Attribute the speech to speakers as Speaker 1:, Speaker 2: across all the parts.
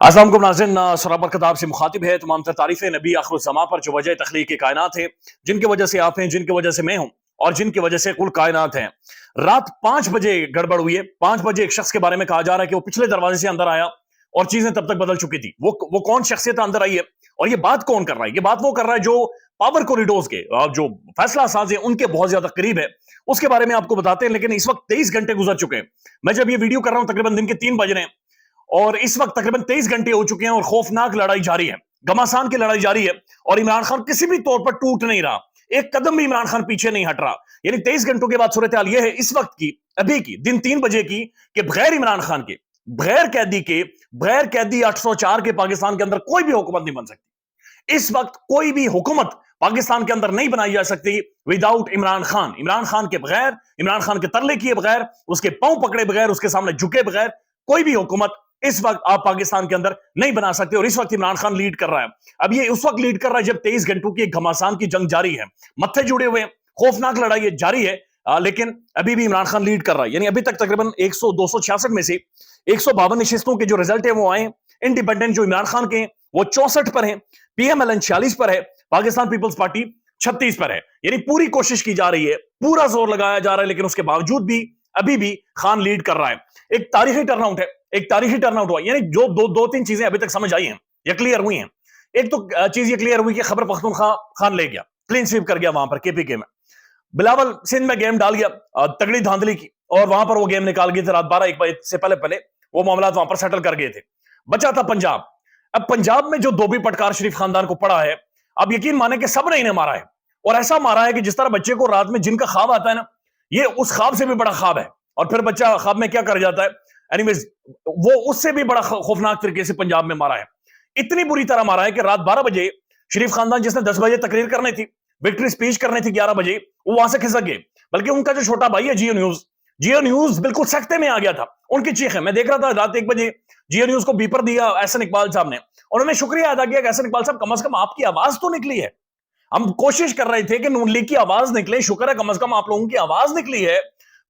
Speaker 1: अस्सलाम वालेकुम नाज़रीन, सराबर खिताब से मुखातिब है तमाम तर तारीफ़ नबी आखिरुज़्ज़मा पर जो वजह तख्लीक कायनात है, जिनकी वजह से आप हैं, जिनकी वजह से मैं हूं और जिनकी वजह से कुल कायनात है। रात 5 बजे गड़बड़ हुई है। 5 बजे एक शख्स के बारे में कहा जा रहा है कि वो पिछले दरवाजे से अंदर आया और चीजें तब तक बदल चुकी थी। वो कौन शख्सियत अंदर आई है और ये बात कौन कर रहा है? ये बात वो कर रहा है जो पावर कॉरिडोर्स के जो फैसला साज है उनके बहुत ज्यादा करीब है। उसके बारे में आपको बताते हैं, लेकिन इस वक्त 23 घंटे गुजर चुके हैं। मैं जब ये वीडियो कर रहा हूं तकरीबन दिन के 3 बज रहे हैं और इस वक्त तकरीबन 23 घंटे हो चुके हैं और खौफनाक लड़ाई जारी है, घमासान की लड़ाई जारी है और इमरान खान किसी भी तौर पर टूट नहीं रहा। एक कदम भी इमरान खान पीछे नहीं हट रहा। यानी 23 घंटों के बाद सूरत हाल यह है इस वक्त की, अभी की, दिन 3 बजे की, कि बगैर इमरान खान के, बगैर कैदी 804 के पाकिस्तान के अंदर कोई भी हुकूमत नहीं बन सकती। इस वक्त कोई भी हुकूमत पाकिस्तान के अंदर नहीं बनाई जा सकती विदाउट इमरान खान। इमरान खान के बगैर, इमरान खान के तरले किए बगैर, उसके पांव पकड़े बगैर, उसके सामने झुके बगैर कोई भी हुकूमत इस वक्त आप पाकिस्तान के अंदर नहीं बना सकते। और इस वक्त इमरान खान लीड कर रहा है। अब ये उस वक्त लीड कर रहा है जब 23 घंटों की घमासान की जंग जारी है, मत्थे जुड़े हुए हैं, खौफनाक लड़ाई जारी है, लेकिन अभी भी इमरान खान लीड कर रहा है। यानी अभी तक तकरीबन 266 में से 152 नशिस्तों के जो रिजल्ट है वो आए। इंडिपेंडेंट जो इमरान खान के हैं वो 64 पर है, पीएमएलएन 46 पर है, पाकिस्तान पीपल्स पार्टी 36 पर है। यानी पूरी कोशिश की जा रही है, पूरा जोर लगाया जा रहा है, लेकिन उसके बावजूद भी अभी भी खान लीड कर रहा है। एक तारीखी टर्नआउट है, एक तारीखी टर्नआउट हुआ। यानी जो दो तीन चीजें अभी तक समझ आई हैं, ये क्लियर हुई हैं। एक तो चीज ये क्लियर हुई कि खैबर पख्तूनख्वा खान ले गया, क्लीन स्वीप कर गया वहां पर केपीके में। बिलावल सिंध में गेम डाल गया, तगड़ी धांधली की, और वहां पर वो गेम निकाल गए थे। रात 12-1 बजे से पहले वो मामला वहां पर सेटल कर गए थे। बचा था पंजाब। अब पंजाब में जो धोबी पटकार शरीफ खानदान को पड़ा है, अब यकीन माने कि सब ने इन्हें मारा है, और ऐसा मारा है कि जिस तरह बच्चे को रात में जिनका ख्वाब आता है ना, ये उस ख्वाब से भी बड़ा ख्वाब है। और फिर बच्चा ख्वाब में क्या कर जाता है, एनीवेज, वो उससे भी बड़ा खौफनाक तरीके से पंजाब में मारा है। इतनी बुरी तरह मारा है कि रात 12 बजे शरीफ खानदान, जिसने 10 बजे तकरीर करनी थी, विक्ट्री स्पीच करनी थी 11 बजे, वो वहां से खिसक गए। बल्कि उनका जो छोटा भाई है जियो न्यूज बिल्कुल सख्ते में आ गया था। उनकी चीख है, मैं देख रहा था रात 1 बजे जियो न्यूज को बीपर दिया एहसन इकबाल साहब ने। उन्होंने शुक्रिया अदा किया कि एहसन इकबाल साहब, कम से कम आपकी आवाज तो निकली है। हम कोशिश कर रहे थे कि नून लीग की आवाज निकले, शुक्र है कम से कम आप लोगों की आवाज निकली है।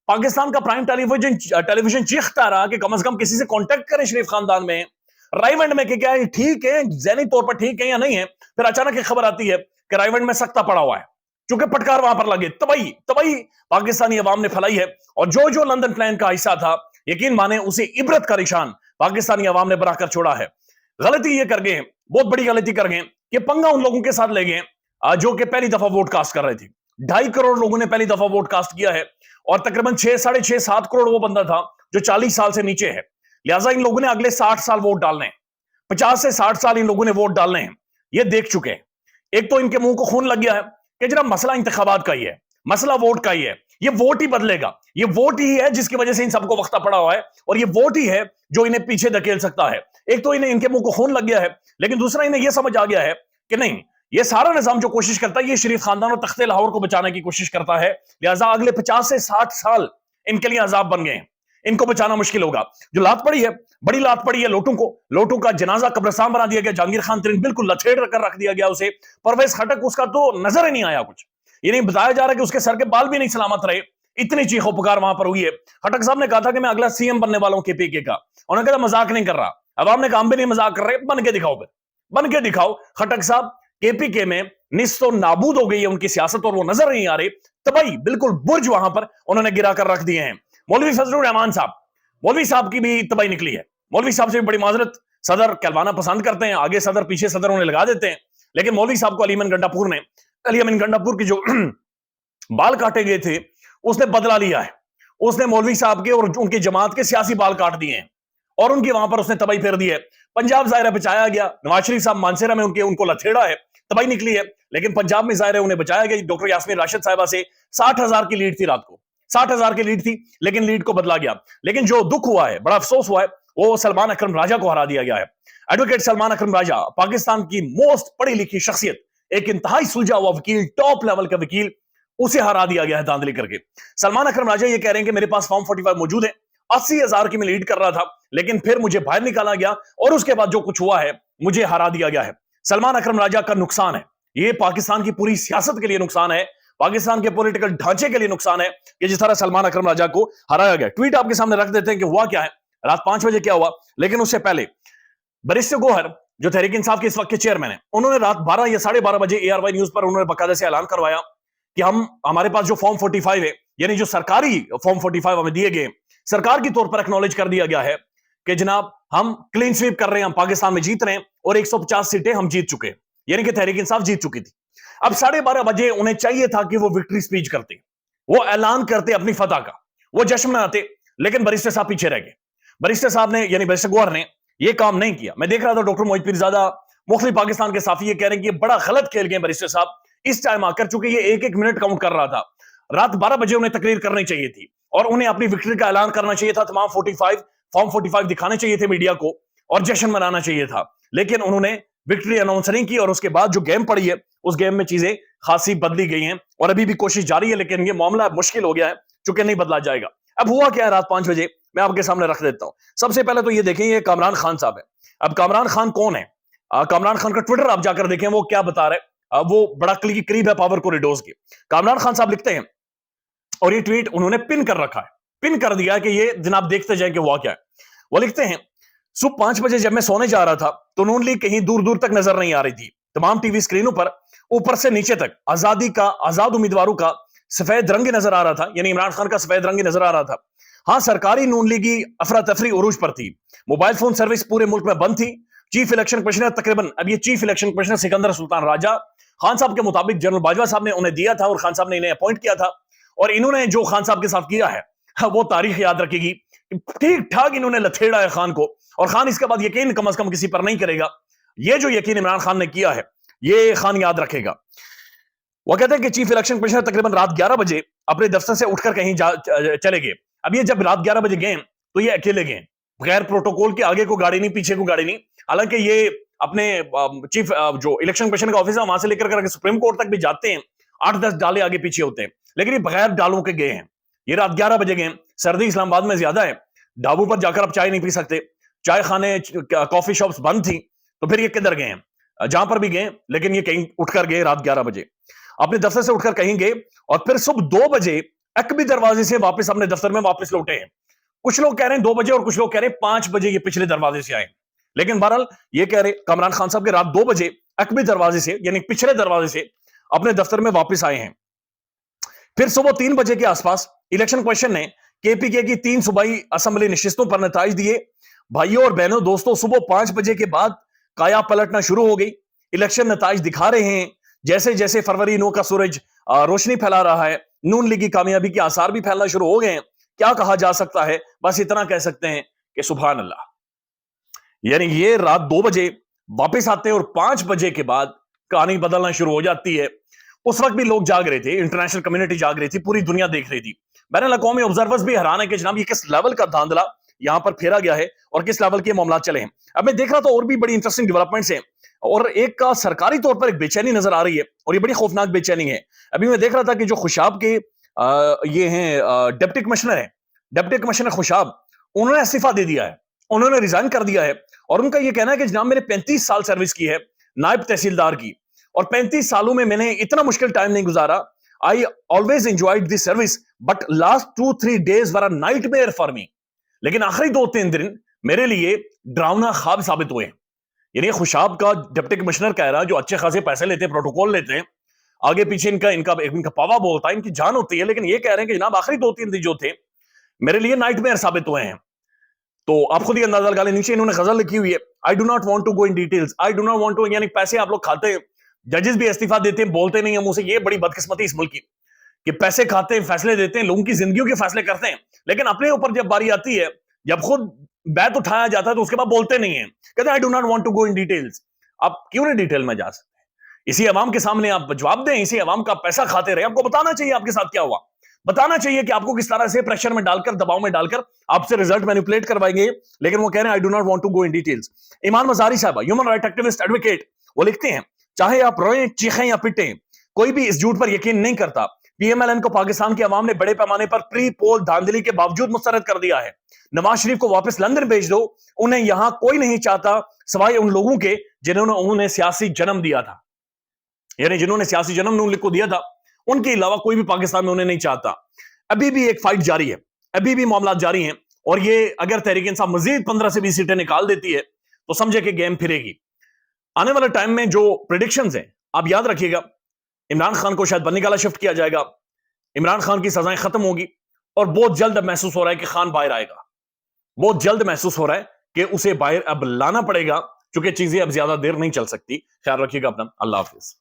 Speaker 1: पाकिस्तान का प्राइम टेलीविजन चीखता रहा कि कम से कम किसी से कांटेक्ट करें शरीफ खानदान में, रायवंड में, कि क्या ठीक है, ज़हनी तौर पर ठीक है या नहीं है। फिर अचानक एक खबर आती है कि रायवंड में सख्ता पड़ा हुआ है, चूंकि पटकार वहां पर लगे। तबाही पाकिस्तानी अवाम ने फैलाई है, और जो जो लंदन प्लान का हिस्सा था, यकीन माने उसे इबरत का निशान पाकिस्तानी अवाम ने बनाकर छोड़ा है। गलती ये कर गए, बहुत बड़ी गलती कर गए कि पंगा उन लोगों के साथ ले गए जो कि पहली दफा वोट कास्ट कर रहे थे। 2.5 करोड़ लोगों ने पहली दफा वोट कास्ट किया है, और तकरीबन 6-7 करोड़ वो बंदा था जो 40 साल से नीचे है। लिहाजा इन लोगों ने अगले 60 साल वोट डालने हैं, 50 से 60 साल इन लोगों ने वोट डालने हैं। ये देख चुके हैं। एक तो इनके मुंह को खून लग गया है कि जरा मसला इंतखाबात का ही है, मसला वोट का ही है, ये वोट ही बदलेगा, ये वोट ही है जिसकी वजह से इन सबको वक्ता पड़ा हुआ है, और ये वोट ही है जो इन्हें पीछे धकेल सकता है। एक तो इन्हें, इनके मुंह को खून लग गया है, लेकिन दूसरा इन्हें यह समझ आ गया है कि नहीं, ये सारा निजाम जो कोशिश करता है, ये शरीफ खानदान और तख्ते लाहौर को बचाने की कोशिश करता है। लिहाजा अगले 50 से 60 साल इनके लिए अजाब बन गए हैं, इनको बचाना मुश्किल होगा। जो लात पड़ी है, बड़ी लात पड़ी है लोटों का जनाजा कब्रिस्तान बना दिया गया, जहांगीर खान तरीन बिल्कुल लथेड़ कर रख दिया गया उसे। परवेज खटक, उसका तो नजर ही नहीं आया कुछ। ये नहीं बताया जा रहा कि उसके सर के बाल भी नहीं सलामत रहे, इतनी चीखो पुकार वहां पर हुई है। खटक साहब ने कहा था कि मैं अगला सीएम बनने वाला हूं केपीके का। उन्होंने कहा मजाक नहीं कर रहा। अवाम ने काम भी नहीं मजाक कर रहे, बन के दिखाओ, फिर बन के दिखाओ। खटक साहब केपीके में निस्तो नाबूद हो गई है उनकी सियासत, और वो नजर नहीं आ रही। तबाही बिल्कुल बुर्ज वहां पर उन्होंने गिरा कर रख दिए हैं। मौलवी फजलुर रहमान साहब, मौलवी साहब की भी तबाही निकली है। मौलवी साहब से भी बड़ी माजरत, सदर कहलवाना पसंद करते हैं, आगे सदर पीछे सदर उन्हें लगा देते हैं, लेकिन मौलवी साहब को अली अमीन गंडापुर के जो बाल काटे गए थे, उसने बदला लिया है। उसने मौलवी साहब के और उनकी जमात के सियासी बाल काट दिए हैं, और उनकी वहां पर उसने तबाही फेर दी है। पंजाब जाहिर है बचाया गया, नवाज शरीफ साहब मानसेरा में उनको लथेड़ा है, तबाही निकली है। लेकिन पंजाब में जाहिर है उन्हें बचाया गया। डॉक्टर यास्मीन राशिद साहिबा से 60,000 की लीड थी, रात को 60,000 की लीड थी, लेकिन लीड को बदला गया। लेकिन जो दुख हुआ है, बड़ा अफसोस हुआ है, वो सलमान अकरम राजा को हरा दिया गया है। एडवोकेट सलमान अकरम राजा, पाकिस्तान की मोस्ट पढ़ी लिखी शख्सियत, एक इंतहाई सुलझा हुआ वकील, टॉप लेवल का वकील, उसे हरा दिया गया है धांधली करके। सलमान अकरम राजा ये कह रहे हैं कि मेरे पास फॉर्म 45 मौजूद है, 80,000 की मैं लीड कर रहा था, लेकिन फिर मुझे बाहर निकाला गया, और उसके बाद जो कुछ हुआ है मुझे हरा दिया गया है। सलमान अकरम राजा का नुकसान है, ये पाकिस्तान की पूरी सियासत के लिए नुकसान है, पाकिस्तान के पॉलिटिकल ढांचे के लिए नुकसान है कि जिस तरह सलमान अकरम राजा को हराया गया। ट्वीट आपके सामने रख देते हैं कि हुआ क्या है, रात 5 बजे क्या हुआ। लेकिन उससे पहले बैरिस्टर गौहर जो तहरीक इंसाफ के इस वक्त के चेयरमैन है, उन्होंने रात 12 या 12:30 बजे ARY न्यूज पर उन्होंने बाकायदा से ऐलान करवाया कि हमारे पास जो फॉर्म 45 है, यानी जो सरकारी फॉर्म 45 हमें दिए गए, सरकार की तौर पर एक्नॉलेज कर दिया गया है कि जनाब हम क्लीन स्वीप कर रहे हैं, हम पाकिस्तान में जीत रहे हैं और 150 सीटें हम जीत चुके हैं, यानी कि तहरीक इंसाफ जीत चुकी थी। अब 12:30 बजे उन्हें चाहिए था कि वो विक्ट्री स्पीच करते, वो ऐलान करते अपनी फतह का, वो जश्न मनाते, लेकिन बैरिस्टर साहब पीछे रह गए। बैरिस्टर साहब ने, यानी बैरिस्टर गौहर ने ये काम नहीं किया। मैं देख रहा था डॉक्टर मोहित पीरजादा, मुख्तलिफ पाकिस्तान के साफी ये कह रहे हैं कि ये बड़ा गलत खेल गए बैरिस्टर साहब इस टाइम आकर, चूंकि ये एक एक मिनट काउंट कर रहा था। रात 12 बजे उन्हें तकरीर करनी चाहिए थी और उन्हें अपनी विक्ट्री का ऐलान करना चाहिए था, तमाम फॉर्म 45 दिखाने चाहिए थे मीडिया को और जश्न मनाना चाहिए था, लेकिन उन्होंने विक्ट्री अनाउंस नहीं की और उसके बाद जो गेम पड़ी है उस गेम में चीजें खासी बदली गई हैं और अभी भी कोशिश जारी है, लेकिन ये मामला मुश्किल हो गया है, चूंकि नहीं बदला जाएगा। अब हुआ क्या है रात 5 बजे, मैं आपके सामने रख देता हूं। सबसे पहले तो ये देखें, ये कामरान खान साहब है। अब कामरान खान कौन है? कामरान खान का ट्विटर आप जाकर देखें, वो क्या बता रहे। वो बड़ा करीब है पावर कॉरिडोर्स के। कामरान खान साहब लिखते हैं और ये ट्वीट उन्होंने पिन कर रखा है, पिन कर दिया कि ये जनाब देखते जाए कि हुआ क्या है। वो लिखते हैं, सुबह 5 बजे जब मैं सोने जा रहा था तो नून लीग कहीं दूर दूर तक नजर नहीं आ रही थी। तमाम टीवी स्क्रीनों पर ऊपर से नीचे तक आजाद उम्मीदवारों का सफेद रंग नजर आ रहा था, यानी इमरान खान का सफेद रंग नजर आ रहा था। हाँ, सरकारी नून लीगी अफरा तफरी उरूज पर थी। मोबाइल फोन सर्विस पूरे मुल्क में बंद थी। चीफ इलेक्शन कमिश्नर तकरीबन, अब ये chief election commissioner Sikandar Sultan Raja Khan साहब के मुताबिक जनरल बाजवा साहब ने उन्हें दिया था और खान साहब ने इन्हें अपॉइंट किया था। और इन्होंने जो खान साहब के साथ किया है वो तारीख याद रखेगी। ठीक ठाक इन्होंने लथेड़ा है खान को, और खान इसके बाद यकीन कम से कम किसी पर नहीं करेगा। ये जो यकीन इमरान खान ने किया है ये खान याद रखेगा। वो कहते हैं कि चीफ इलेक्शन कमिश्नर तकरीबन रात 11 बजे अपने दफ्तर से उठकर कहीं चले गए। अब ये जब रात 11 बजे गए तो ये अकेले गए, बगैर प्रोटोकॉल के, आगे को गाड़ी नहीं, पीछे को गाड़ी नहीं। हालांकि ये अपने चीफ जो इलेक्शन कमिश्नर का ऑफिस है वहां से लेकर सुप्रीम कोर्ट तक भी जाते हैं, 8-10 डाले आगे पीछे होते हैं, लेकिन ये बगैर डालों के गए हैं। ये रात 11 बजे गए। सर्दी इस्लामाबाद में ज्यादा है, ढाबों पर जाकर आप चाय नहीं पी सकते, चाय खाने कॉफी शॉप्स बंद थी, तो फिर ये किधर गए हैं? जहां पर भी गए, लेकिन ये कहीं उठकर गए रात 11 बजे, अपने दफ्तर से उठकर कहीं गए और फिर सुबह 2 बजे अकबी दरवाजे से वापस अपने दफ्तर में वापस लौटे हैं। कुछ लोग कह रहे हैं 2 बजे और कुछ लोग कह रहे हैं 5 बजे ये पिछले दरवाजे से आए, लेकिन बहरहाल ये कह रहे कामरान खान साहब के रात 2 बजे अकबी दरवाजे से, यानी पिछले दरवाजे से अपने दफ्तर में वापस आए हैं। फिर सुबह 3 बजे के आसपास इलेक्शन कमीशन ने केपीके की 3 सूबाई असेंबली नशिस्तों पर नताइज दिए। भाइयों और बहनों, दोस्तों, सुबह 5 बजे के बाद काया पलटना शुरू हो गई। इलेक्शन नताइज दिखा रहे हैं जैसे जैसे फरवरी 9 का सूरज रोशनी फैला रहा है, नून लीग की कामयाबी के आसार भी फैलना शुरू हो गए हैं। क्या कहा जा सकता है? बस इतना कह सकते हैं कि सुभान अल्लाह। यानी ये रात 2 बजे वापस आते हैं और 5 बजे के बाद कहानी बदलना शुरू हो जाती है। उस वक्त भी लोग जाग रहे थे, इंटरनेशनल कम्युनिटी जाग रही थी, पूरी दुनिया देख रही थी। बैनुल अक़वामी ऑब्जर्वर्स भी हैरान है कि जनाब ये किस लेवल का धांधला यहां पर फेरा गया है और किस लेवल के मामला चले हैं। अब मैं देख रहा था और भी बड़ी इंटरेस्टिंग डेवलपमेंट्स हैं, और एक का सरकारी तौर पर एक बेचैनी नजर आ रही है और ये बड़ी खौफनाक बेचैनी है। अभी मैं देख रहा था कि जो खुशाब के ये हैं डिप्टी कमिश्नर है, डिप्टी कमिश्नर खुशाब, उन्होंने इस्तीफा दे दिया है, उन्होंने रिजाइन कर दिया है। और उनका ये कहना है कि जनाब मैंने 35 साल सर्विस की है नायब तहसीलदार की, और 35 सालों में मैंने इतना मुश्किल टाइम नहीं गुजारा। I always enjoyed this service but last 2-3 days were a nightmare for me. लेकिन आखिरी 2-3 दिन मेरे लिए डरावना ख्वाब साबित हुए। यानी खुशाब का डिप्टी कमिश्नर कह रहा है, जो अच्छे खासे पैसे लेते हैं, प्रोटोकॉल लेते हैं, आगे पीछे इनका पावा बोलता है, इनकी जान होती है, लेकिन ये कह रहे हैं कि जनाब आखिरी 2-3 दिन जो थे मेरे लिए नाइटमेयर साबित हुए हैं। तो आप खुद ही अंदाजा लगा लें, नीचे इन्होंने गजल लिखी हुई है, I do not want to go in details, I do not want to, यानी पैसे आप लोग खाते हैं, जजेस भी इस्तीफा देते हैं, बोलते नहीं है मुंह से। ये बड़ी बदकिस्मती इस मुल्क की कि पैसे खाते हैं, फैसले देते हैं, लोगों की जिंदगियों के फैसले करते हैं, लेकिन अपने ऊपर जब बारी आती है, जब खुद बैत उठाया जाता है, तो उसके बाद बोलते नहीं है, कहते हैं I do not want to go in details. आप क्यों नहीं डिटेल में जा सकते? इसी अवाम के सामने आप जवाब दें, इसी अवाम का पैसा खाते रहे, आपको बताना चाहिए आपके साथ क्या हुआ, बताना चाहिए कि आपको किस तरह से प्रेशर में डालकर, दबाव में डालकर आपसे रिजल्ट मैनिपुलेट करवाएंगे। लेकिन वो कह रहे हैं I do not want to go in details. Imaan Mazari साहब, ह्यूमन राइट एक्टिविस्ट, एडवोकेट, वो लिखते हैं, चाहे आप रोएं, चीखें या पिटें, कोई भी इस झूठ पर यकीन नहीं करता। पीएमएलएन को पाकिस्तान की अवाम ने बड़े पैमाने पर प्री पोल धांधली के बावजूद मुस्तरद कर दिया है। नवाज शरीफ को वापस लंदन भेज दो, उन्हें यहां कोई नहीं चाहता सिवाय उन लोगों के जिन्होंने उन्हें सियासी जन्म दिया था, यानी जिन्होंने सियासी जन्म नून लीग को दिया था, उनके अलावा कोई भी पाकिस्तान में उन्हें नहीं चाहता। अभी भी एक फाइट जारी है, अभी भी मामला जारी हैं, और ये अगर तहरीक इंसाफ मजीद 15 से 20 सीटें निकाल देती है تو سمجھے کہ گیم پھرے گی. آنے والے ٹائم میں جو پریڈکشنز ہیں آپ یاد رکھیے گا, عمران خان کو شاید بنی گالا شفٹ کیا جائے گا, عمران خان کی سزائیں ختم ہوگی, اور بہت جلد اب محسوس ہو رہا ہے کہ خان باہر آئے گا, بہت جلد محسوس ہو رہا ہے کہ اسے باہر اب لانا پڑے گا, کیونکہ چیزیں اب زیادہ دیر نہیں چل سکتی. خیال رکھیے گا اپنا, اللہ حافظ.